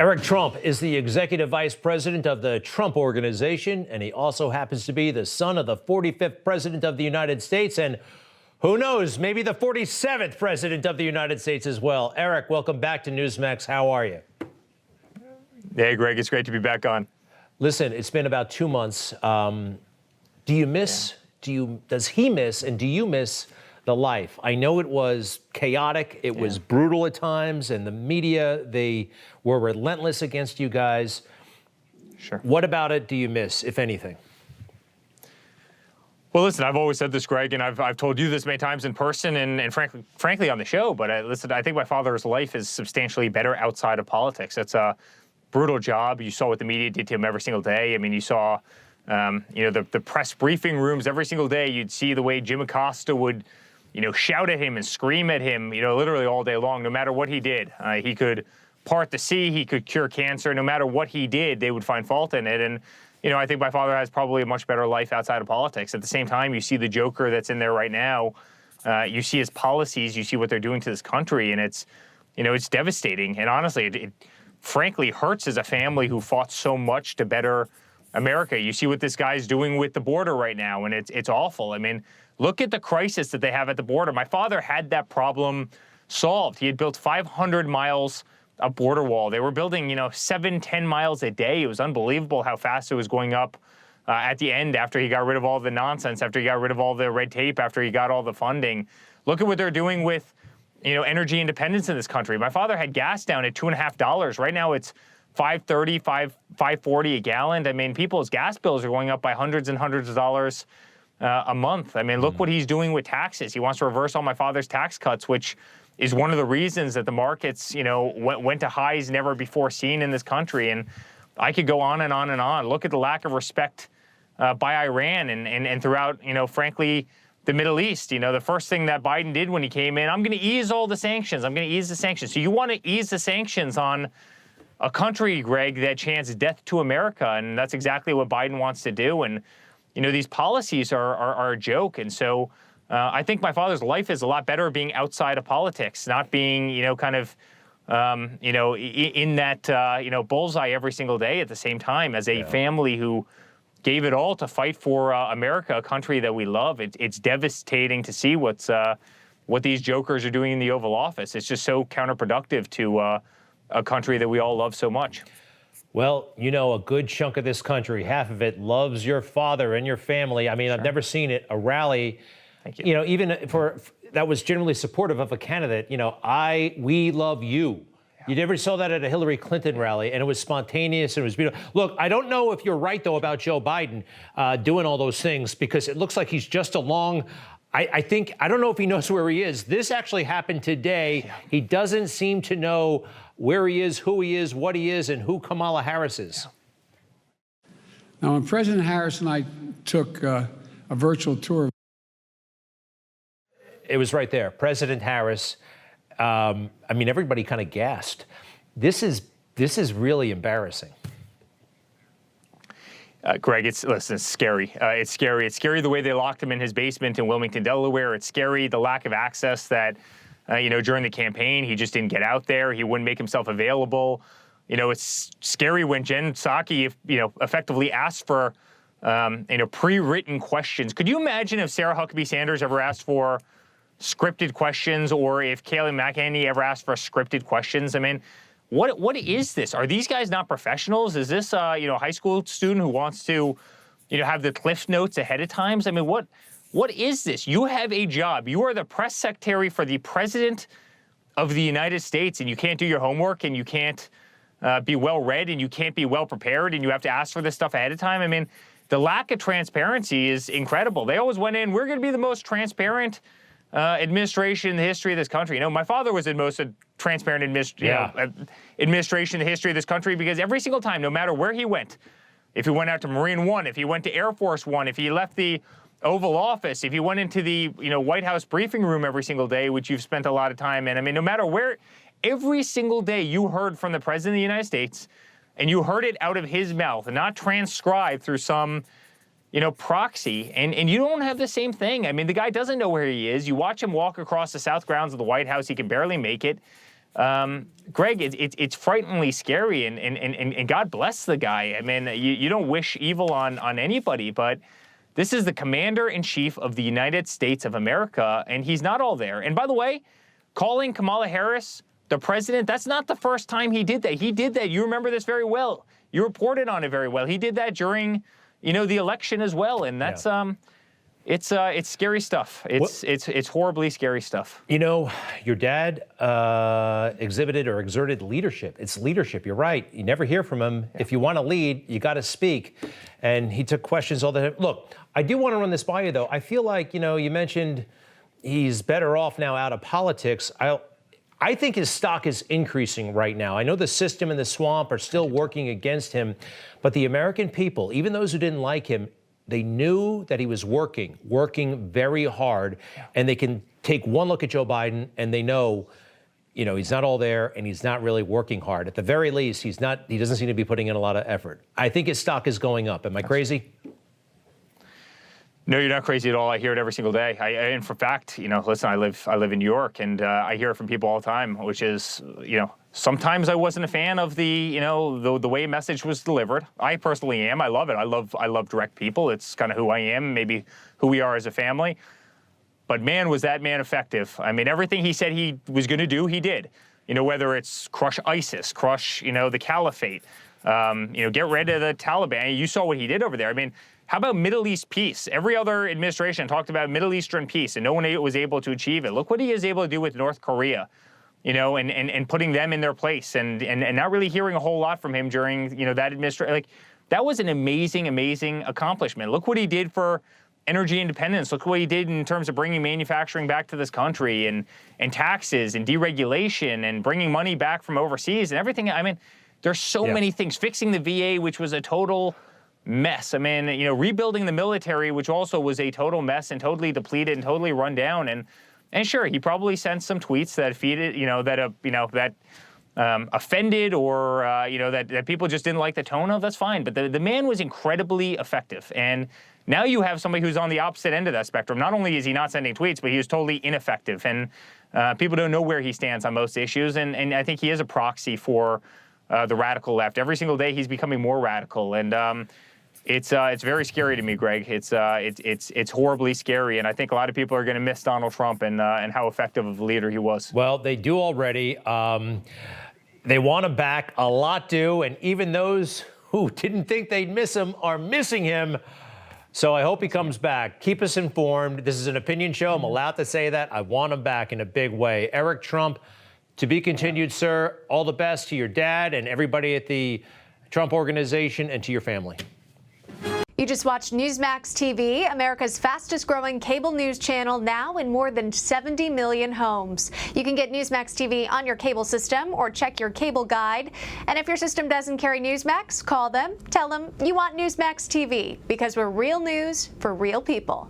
Eric Trump is the executive vice president of the Trump Organization, and he also happens to be the son of the 45th president of the United States, and who knows, maybe the 47th president of the United States as well. Eric, welcome back to Newsmax. How are you? Hey, Greg, it's great to be back on. Listen, it's been about 2 months. Do you miss, does he miss, and do you miss the life? I know it was chaotic, it was brutal at times, and the media, they were relentless against you guys. Sure. What about it do you miss, if anything? Well, listen, I've always said this, Greg, and I've told you this many times in person and frankly on the show, but listen, I think my father's life is substantially better outside of politics. It's a brutal job. You saw what the media did to him every single day. I mean, you saw, the press briefing rooms every single day. You'd see the way Jim Acosta would, shout at him and scream at him, literally all day long, no matter what he did. He could part the sea, he could cure cancer. No matter what he did, they would find fault in it. And, I think my father has probably a much better life outside of politics. At the same time, you see the joker that's in there right now. You see his policies, you see what they're doing to this country, and it's devastating. And honestly, it frankly hurts as a family who fought so much to better America. You see what this guy's doing with the border right now, and it's awful. I mean, look at the crisis that they have at the border. My father had that problem solved. He had built 500 miles of border wall. They were building, 7-10 miles a day. It was unbelievable how fast it was going up at the end after he got rid of all the nonsense, after he got rid of all the red tape, after he got all the funding. Look at what they're doing with, energy independence in this country. My father had gas down at $2.50. Right now it's $5.30, $5.40 a gallon. I mean, people's gas bills are going up by hundreds and hundreds of dollars a month. I mean, look what he's doing with taxes. He wants to reverse all my father's tax cuts, which is one of the reasons that the markets, went to highs never before seen in this country. And I could go on and on and on. Look at the lack of respect by Iran and throughout, frankly, the Middle East. The first thing that Biden did when he came in, I'm going to ease all the sanctions. I'm going to ease the sanctions. So you want to ease the sanctions on a country, Greg, that chants death to America, and that's exactly what Biden wants to do. And, these policies are a joke. And so I think my father's life is a lot better being outside of politics, not being, in that, bullseye every single day at the same time as a family who gave it all to fight for America, a country that we love. It's devastating to see what these jokers are doing in the Oval Office. It's just so counterproductive to a country that we all love so much. Well, a good chunk of this country, half of it, loves your father and your family. I mean, I've never seen it, a rally, thank you. Even for that was generally supportive of a candidate, we love you. Yeah. You never saw that at a Hillary Clinton rally, and it was spontaneous and it was beautiful. Look, I don't know if you're right, though, about Joe Biden doing all those things, because it looks like he's just along. I don't know if he knows where he is. This actually happened today. Yeah. He doesn't seem to know where he is, who he is, what he is, and who Kamala Harris is. Now, when President Harris and I took a virtual tour. It was right there. President Harris. Everybody kind of gasped. This is really embarrassing. Greg, it's scary. It's scary. It's scary the way they locked him in his basement in Wilmington, Delaware. It's scary the lack of access that, during the campaign, he just didn't get out there. He wouldn't make himself available. It's scary when Jen Psaki, effectively asked for, pre-written questions. Could you imagine if Sarah Huckabee Sanders ever asked for scripted questions, or if Kayleigh McEnany ever asked for scripted questions? I mean, what is this? Are these guys not professionals? Is this a high school student who wants to have the Cliff Notes ahead of times? I mean, what is this? You have a job. You are the press secretary for the president of the United States, and you can't do your homework, and you can't be well read, and you can't be well prepared, and you have to ask for this stuff ahead of time. I mean, the lack of transparency is incredible. They always went in, we're going to be the most transparent administration in the history of this country. My father was the most transparent administration in the history of this country, because every single time, no matter where he went, if he went out to Marine One, if he went to Air Force One, if he left the Oval Office, if he went into the White House briefing room every single day, which you've spent a lot of time in, no matter where, every single day you heard from the President of the United States, and you heard it out of his mouth, and not transcribed through some proxy, and you don't have the same thing. The guy doesn't know where he is. You watch him walk across the South grounds of the White House. He can barely make it. Greg, it's frighteningly scary, and God bless the guy. I mean, you don't wish evil on anybody, but this is the commander-in-chief of the United States of America, and he's not all there. And by the way, calling Kamala Harris the president, that's not the first time he did that. He did that. You remember this very well. You reported on it very well. He did that during, the election as well, and that's it's scary stuff. It's horribly scary stuff. Your dad exerted leadership. It's leadership. You're right. You never hear from him. Yeah. If you want to lead, you got to speak. And he took questions all the time. Look, I do want to run this by you, though. I feel like, you mentioned he's better off now out of politics. I think his stock is increasing right now. I know the system and the swamp are still working against him, but the American people, even those who didn't like him, they knew that he was working very hard, and they can take one look at Joe Biden and they know, he's not all there and he's not really working hard. At the very least, he doesn't seem to be putting in a lot of effort. I think his stock is going up. Am I crazy? No, you're not crazy at all. I hear it every single day. And for fact, listen, I live in New York, and I hear it from people all the time, which is, sometimes I wasn't a fan of the way a message was delivered. I personally am. I love it. I love direct people. It's kind of who I am, maybe who we are as a family. But man, was that man effective. I mean, everything he said he was going to do, he did. Whether it's crush ISIS, crush, the caliphate, get rid of the Taliban. You saw what he did over there. I mean, how about Middle East peace? Every other administration talked about Middle Eastern peace, and no one was able to achieve it. Look what he is able to do with North Korea, and putting them in their place, and not really hearing a whole lot from him during, that administration. Like, that was an amazing, amazing accomplishment. Look what he did for energy independence. Look what he did in terms of bringing manufacturing back to this country, and taxes and deregulation and bringing money back from overseas and everything. I mean, there's so many things. Fixing the VA, which was a total mess. I mean, rebuilding the military, which also was a total mess and totally depleted and totally run down. And sure, he probably sent some tweets that offended, or that people just didn't like the tone of. That's fine. But the man was incredibly effective. And now you have somebody who's on the opposite end of that spectrum. Not only is he not sending tweets, but he was totally ineffective. And people don't know where he stands on most issues. And I think he is a proxy for the radical left. Every single day, he's becoming more radical. And it's very scary to me, Greg. It's horribly scary, and I think a lot of people are going to miss Donald Trump and how effective of a leader he was. Well, they do already. They want him back. A lot do, and even those who didn't think they'd miss him are missing him. So I hope he comes back. Keep us informed. This is an opinion show. I'm allowed to say that. I want him back in a big way. Eric Trump, to be continued, sir. All the best to your dad and everybody at the Trump Organization, and to your family. You just watched Newsmax TV, America's fastest growing cable news channel, now in more than 70 million homes. You can get Newsmax TV on your cable system or check your cable guide. And if your system doesn't carry Newsmax, call them, tell them you want Newsmax TV, because we're real news for real people.